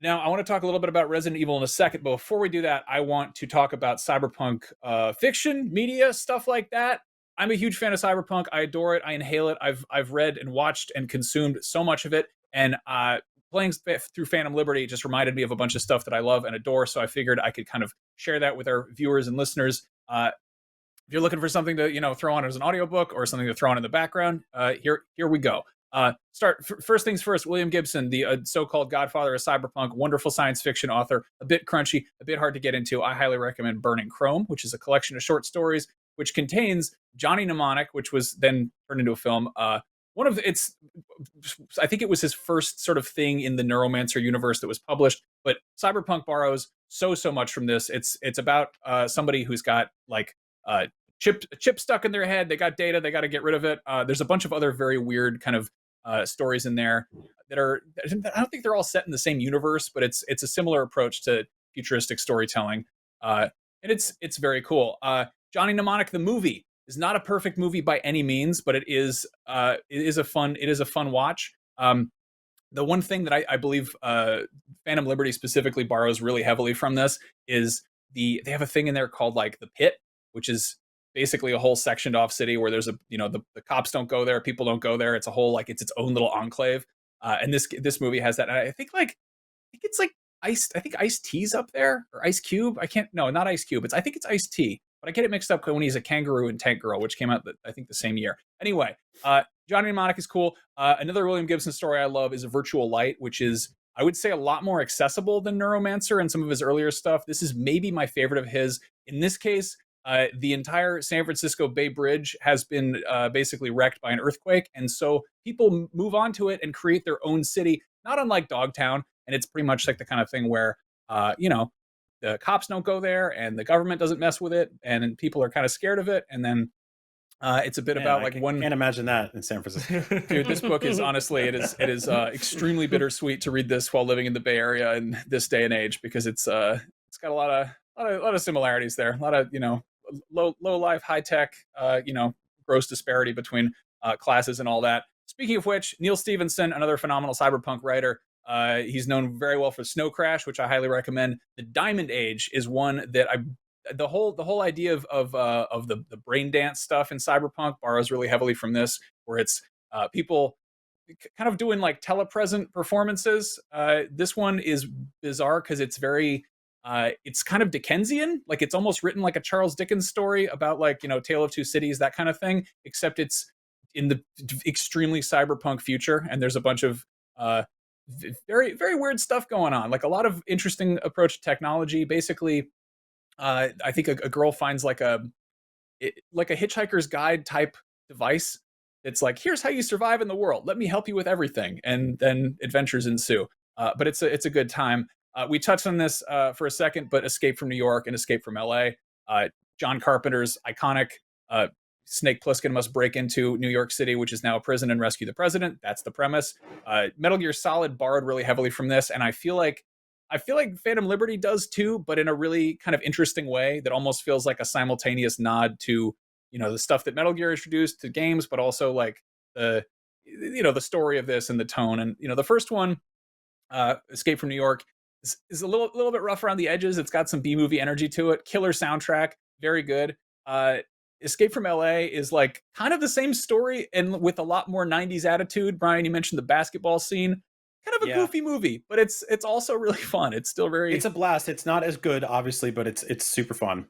Now, I want to talk a little bit about Resident Evil in a second, but before we do that, I want to talk about cyberpunk fiction, media, stuff like that. I'm a huge fan of cyberpunk. I adore it. I inhale it. I've read and watched and consumed so much of it, and playing through Phantom Liberty just reminded me of a bunch of stuff that I love and adore. So I figured I could kind of share that with our viewers and listeners. If you're looking for something to throw on as an audiobook or something to throw on in the background, here we go. First things first. William Gibson, the so-called godfather of cyberpunk, wonderful science fiction author, a bit crunchy, a bit hard to get into. I highly recommend Burning Chrome, which is a collection of short stories which contains Johnny Mnemonic, which was then turned into a film. I think it was his first sort of thing in the Neuromancer universe that was published. But cyberpunk borrows so much from this. It's about somebody who's got like chip stuck in their head. They got data. They got to get rid of it. There's a bunch of other very weird kind of stories in there that are. I don't think they're all set in the same universe, but it's a similar approach to futuristic storytelling, and it's very cool. Johnny Mnemonic the movie is not a perfect movie by any means, but it is a fun watch. The one thing that I believe Phantom Liberty specifically borrows really heavily from this is they have a thing in there called like the Pit, which is basically a whole sectioned off city where there's the cops don't go there, people don't go there. It's a whole like it's its own little enclave. And this movie has that. And I think it's like Ice-T's up there or Ice Cube. Not Ice Cube. I think it's Ice-T, but I get it mixed up when he's a kangaroo in Tank Girl, which came out I think the same year. Anyway, Johnny Mnemonic is cool. Another William Gibson story I love is A Virtual Light, which is, I would say, a lot more accessible than Neuromancer and some of his earlier stuff. This is maybe my favorite of his. In this case, the entire San Francisco Bay Bridge has been basically wrecked by an earthquake, and so people move onto it and create their own city, not unlike Dogtown. And it's pretty much like the kind of thing where, the cops don't go there and the government doesn't mess with it, and people are kind of scared of it. And then it's a bit about like one. Can't imagine that in San Francisco. Dude, this book is honestly, it is extremely bittersweet to read this while living in the Bay Area in this day and age, because it's got a lot of similarities there. A lot of low life, high tech, gross disparity between classes and all that. Speaking of which, Neal Stephenson, another phenomenal cyberpunk writer. He's known very well for Snow Crash, which I highly recommend. The Diamond Age is one that the whole idea of the brain dance stuff in cyberpunk borrows really heavily from this, where it's people kind of doing like telepresent performances. This one is bizarre because it's very it's kind of Dickensian, like it's almost written like a Charles Dickens story about like Tale of Two Cities, that kind of thing, except it's in the extremely cyberpunk future, and there's a bunch of very very weird stuff going on, like a lot of interesting approach to technology. Basically, I think a girl finds like a hitchhiker's guide type device. It's like, here's how you survive in the world. Let me help you with everything, and then adventures ensue. But it's a good time. We touched on this for a second, but Escape from New York and Escape from L.A. John Carpenter's iconic Snake Plissken must break into New York City, which is now a prison, and rescue the president. That's the premise. Metal Gear Solid borrowed really heavily from this, and I feel like Phantom Liberty does too, but in a really kind of interesting way that almost feels like a simultaneous nod to the stuff that Metal Gear introduced to games, but also like the story of this and the tone. And the first one, Escape from New York, is a little bit rough around the edges. It's got some B-movie energy to it. Killer soundtrack, very good. Escape from LA is like kind of the same story and with a lot more 90s attitude. Brian, you mentioned the basketball scene. Kind of a goofy movie, but it's also really fun. It's still it's a blast. It's not as good, obviously, but it's super fun.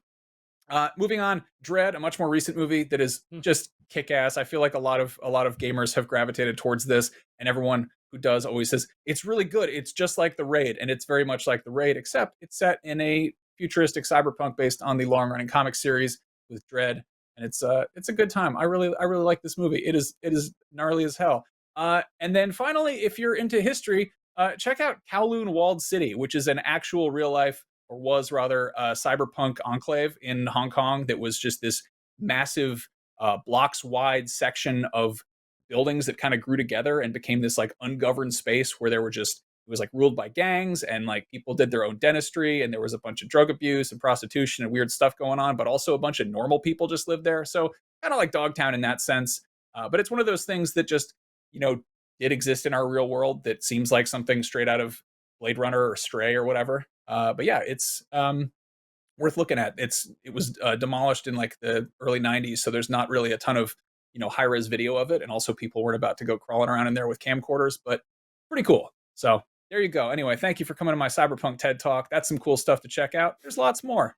Moving on, Dredd, a much more recent movie that is just kick-ass. I feel like a lot of gamers have gravitated towards this, and everyone who does always says it's really good. It's just like The Raid, and it's very much like The Raid, except it's set in a futuristic cyberpunk based on the long-running comic series with Dredd, and it's a good time. I really like this movie. It is gnarly as hell. And then finally, if you're into history, check out Kowloon Walled City, which is an actual real life, or was rather, cyberpunk enclave in Hong Kong that was just this massive blocks wide section of buildings that kind of grew together and became this like ungoverned space where it was like ruled by gangs, and like people did their own dentistry, and there was a bunch of drug abuse and prostitution and weird stuff going on, but also a bunch of normal people just lived there. So kind of like Dogtown in that sense. But it's one of those things that just, did exist in our real world that seems like something straight out of Blade Runner or Stray or whatever. But yeah, it's worth looking at. It was demolished in like the early '90s, so there's not really a ton of high res video of it, and also people weren't about to go crawling around in there with camcorders, but pretty cool. So there you go. Anyway, thank you for coming to my Cyberpunk TED Talk. That's some cool stuff to check out. There's lots more.